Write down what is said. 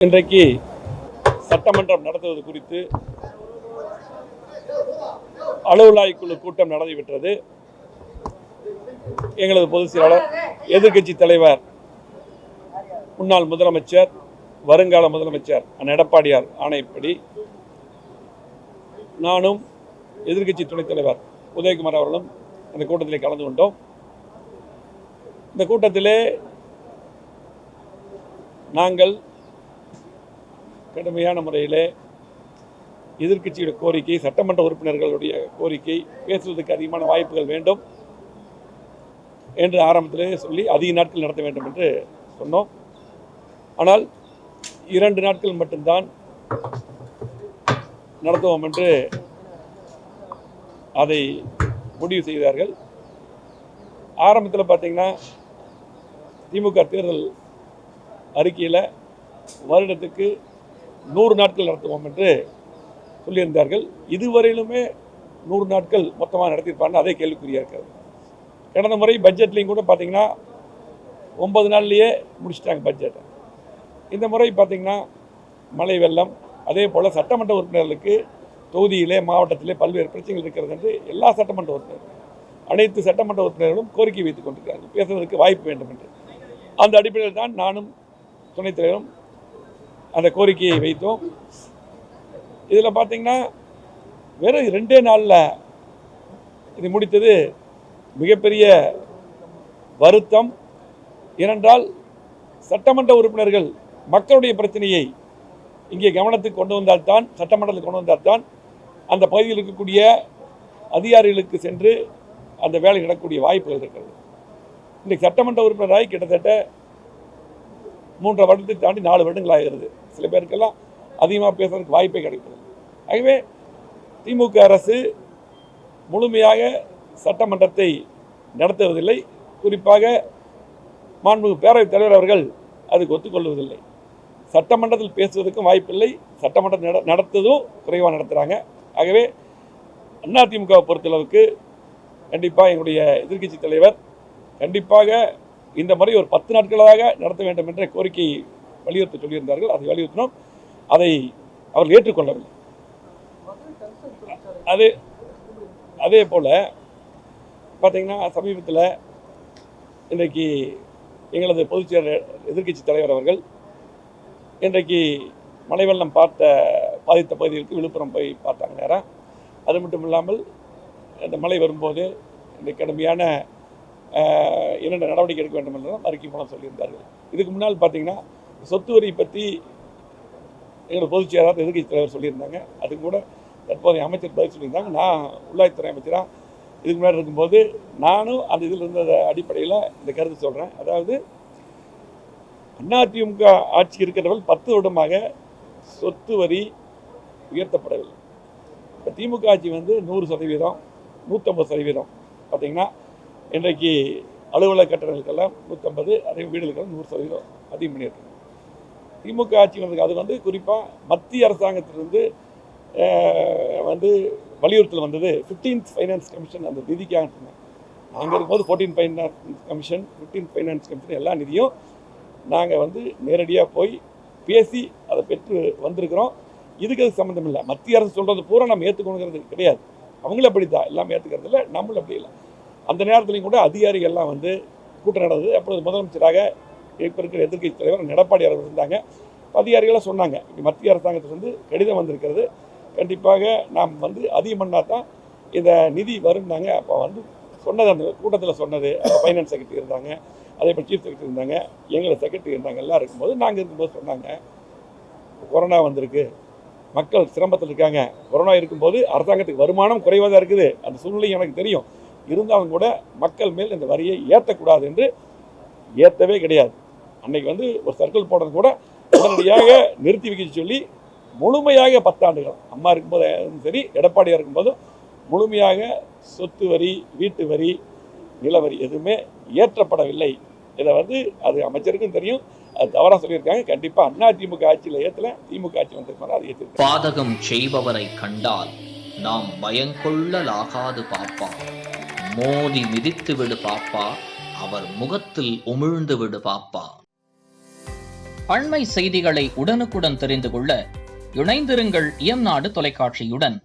இன்றைக்கு சட்டமன்றம் நடத்துவது குறித்து அலுவலாய்க்குழு கூட்டம் நடந்துவிட்டது. எங்களது பொதுச் செயலாளர், எதிர்க்கட்சி தலைவர், முன்னாள் முதலமைச்சர், வருங்கால முதலமைச்சர் அண்ணன் எடப்பாடியார் ஆணைப்படி நானும் எதிர்க்கட்சி துணைத் தலைவர் உதயகுமார் அவர்களும் அந்த கூட்டத்திலே கலந்து கொண்டோம். இந்த கூட்டத்திலே நாங்கள் கடுமையான முறையில் எதிர்க்கட்சியுடைய கோரிக்கை, சட்டமன்ற உறுப்பினர்களுடைய கோரிக்கை, பேசுவதற்கு அதிகமான வாய்ப்புகள் வேண்டும் என்று ஆரம்பத்திலே சொல்லி அதிக நாட்கள் நடத்த வேண்டும் என்று சொன்னோம். ஆனால் 2 நாட்கள் மட்டும்தான் நடத்துவோம் என்று அதை முடிவு செய்தார்கள். ஆரம்பத்தில் பார்த்தீங்கன்னா திமுக தேர்தல் அறிக்கையில் வருடத்துக்கு 100 நாட்கள் நடத்துவோம் என்று சொல்லியிருந்தார்கள். இதுவரையிலுமே 100 நாட்கள் மொத்தமாக நடத்தியிருப்பாங்க. அதே கேள்விக்குறியாக இருக்கிறது. கடந்த முறை பட்ஜெட்லையும் கூட பார்த்தீங்கன்னா 9 நாள்லேயே முடிச்சிட்டாங்க பட்ஜெட்டை. இந்த முறை பார்த்தீங்கன்னா மழை வெள்ளம், அதே போல் சட்டமன்ற உறுப்பினர்களுக்கு தொகுதியிலே மாவட்டத்திலே பல்வேறு பிரச்சனைகள் இருக்கிறது என்று எல்லா சட்டமன்ற உறுப்பினர்களும், அனைத்து சட்டமன்ற உறுப்பினர்களும் கோரிக்கை வைத்துக் கொண்டிருக்கிறார்கள், பேசுவதற்கு வாய்ப்பு வேண்டும் என்று. அந்த அடிப்படையில் தான் நானும் துணைத் தலைவரும் அந்த கோரிக்கையை வைத்தோம். இதில் பார்த்தீங்கன்னா வெறும் 2 நாளில் இது முடித்தது மிகப்பெரிய வருத்தம். ஏனென்றால் சட்டமன்ற உறுப்பினர்கள் மக்களுடைய பிரச்சனையை இங்கே கவனத்துக்கு கொண்டு வந்தால்தான், சட்டமன்றத்தில் கொண்டு வந்தால்தான் அந்த பகுதியில் இருக்கக்கூடிய அதிகாரிகளுக்கு சென்று அந்த வேலை நடக்கக்கூடிய வாய்ப்புகள் இருக்கிறது. இன்றைக்கு சட்டமன்ற உறுப்பினராகி கிட்டத்தட்ட 3 வருடத்தை தாண்டி 4 வருடங்கள் ஆகிறது. சில பேருக்கெல்லாம் அதிகமாக பேசுறதுக்கு வாய்ப்பே கிடைக்கிறது. ஆகவே திமுக அரசு முழுமையாக சட்டமன்றத்தை நடத்துவதில்லை. குறிப்பாக மாண்புமிகு பேரவைத் தலைவர் அவர்கள் அதுக்கு ஒத்துக்கொள்வதில்லை. சட்டமன்றத்தில் பேசுவதற்கும் வாய்ப்பில்லை, சட்டமன்றம் நடத்துவதும் குறைவாக நடத்துகிறாங்க. ஆகவே அதிமுகவை பொறுத்தளவுக்கு கண்டிப்பாக எங்களுடைய எதிர்க்கட்சி தலைவர் கண்டிப்பாக இந்த முறை ஒரு 10 நாட்களாக நடத்த வேண்டும் என்ற கோரிக்கையை வலியுறுத்த சொல்லியிருந்தார்கள். அதை வலியுறுத்தினோம். அதை அவர்கள் ஏற்றுக்கொள்ளவில்லை. அதே போல் பார்த்தீங்கன்னா சமீபத்தில் இன்றைக்கு எங்களது பொதுச் செயலாளர், எதிர்க்கட்சி தலைவர் அவர்கள் இன்றைக்கு மழை வெள்ளம் பாதித்த பகுதிகளுக்கு விழுப்புரம் போய் பார்த்தாங்க நேரம். அது மட்டும் இல்லாமல் இந்த மழை வரும்போது இந்த கடுமையான 2 நடவடிக்கை எடுக்க வேண்டும் என்றும் அறிக்கை மூலம் சொல்லியிருந்தார்கள். இதுக்கு முன்னால் பார்த்தீங்கன்னா சொத்து வரி பற்றி எங்களோட பொதுச் செயலாளர், எதிர்க்கட்சி தலைவர் சொல்லியிருந்தாங்க. அதுக்கு கூட தற்போதைய அமைச்சர் பதில் சொல்லியிருந்தாங்க. நான் உள்ளாட்சித்துறை அமைச்சராக இதுக்கு முன்னாடி இருக்கும்போது நானும் அந்த இதில் இருந்த அடிப்படையில் இந்த கருத்து சொல்கிறேன். அதாவது அதிமுக ஆட்சி இருக்கிறவர்கள் 10 வருடமாக சொத்து வரி உயர்த்தப்படவில்லை. இப்போ திமுக ஆட்சி 100%, 150% பார்த்தீங்கன்னா இன்றைக்கு அலுவலக கட்டணங்களுக்கெல்லாம் 150, அதே வீடுகளுக்கெல்லாம் 100% அதிகம் பண்ணியிருக்காங்க. திமுக ஆட்சி அது குறிப்பாக மத்திய அரசாங்கத்திலிருந்து வலியுறுத்தல் வந்தது 15th ஃபைனான்ஸ் கமிஷன். அந்த நிதிக்காக நாங்கள் இருக்கும்போது 14th finance commission, 15th finance commission எல்லா நிதியும் நாங்கள் நேரடியாக போய் பேசி அதை பெற்று வந்திருக்கிறோம். இதுக்கு அது சம்மந்தம் இல்லை. மத்திய அரசு சொல்கிறது பூரா நம்ம ஏற்றுக்கணுங்கிறது கிடையாது. அவங்களும் அப்படி தான் எல்லாம் ஏற்றுக்கிறது இல்லை, நம்மளும் அப்படி இல்லை. அந்த நேரத்துலையும் கூட அதிகாரிகள்லாம் கூட்டம் நடந்தது. அப்பொழுது முதலமைச்சராக இப்போ இருக்கிற எதிர்க்கட்சி தலைவர் எடப்பாடி அவர்கள் இருந்தாங்க. அதிகாரிகளாக சொன்னாங்க, இப்படி மத்திய அரசாங்கத்திலிருந்து கடிதம் வந்திருக்கிறது, கண்டிப்பாக நாம் அதிகம் பண்ணால் தான் இந்த நிதி வரும்னாங்க. அப்போ சொன்னது, அந்த கூட்டத்தில் சொன்னது, ஃபைனான்ஸ் செக்ரட்டரி இருந்தாங்க, அதே போல் சீஃப் செக்ரட்டரி இருந்தாங்க, எங்களை செக்ரட்டரி இருந்தாங்க, எல்லாம் இருக்கும்போது நாங்கள் இருக்கும்போது சொன்னாங்க, கொரோனா வந்திருக்கு, மக்கள் சிரமத்தில் இருக்காங்க. கொரோனா இருக்கும்போது அரசாங்கத்துக்கு வருமானம் குறைவாக தான் இருக்குது, அந்த சூழ்நிலை எனக்கு தெரியும். இருந்தாலும் கூட மக்கள் மேல் இந்த வரியை ஏற்றக்கூடாது என்று ஏற்றவே கிடையாது. அன்னைக்கு ஒரு சர்க்கிள் போடுறது கூட உடனடியாக நிறுத்தி வைக்க சொல்லி முழுமையாக 10 ஆண்டுகள் அம்மா இருக்கும்போது சரி, எடப்பாடியாக இருக்கும்போதும் முழுமையாக சொத்து வரி, வீட்டு வரி, நிலவரி எதுவுமே ஏற்றப்படவில்லை. இதை அது அமைச்சருக்கும் தெரியும். அது தவறாக சொல்லியிருக்காங்க. கண்டிப்பாக அதிமுக ஆட்சியில் ஏற்றல, திமுக ஆட்சி வந்திருக்காங்க, அது ஏற்றிருக்காங்க. பாதகம் செய்பவரை கண்டால் நாம் பயங்கொள்ளலாகாது பாப்பா, மோதி மிதித்து விடு பாப்பா, அவர் முகத்தில் உமிழ்ந்து விடு பாப்பா. அண்மை செய்திகளை உடனுக்குடன் தெரிந்து கொள்ள இணைந்திருங்கள் இயம்நாடு தொலைக்காட்சியுடன்.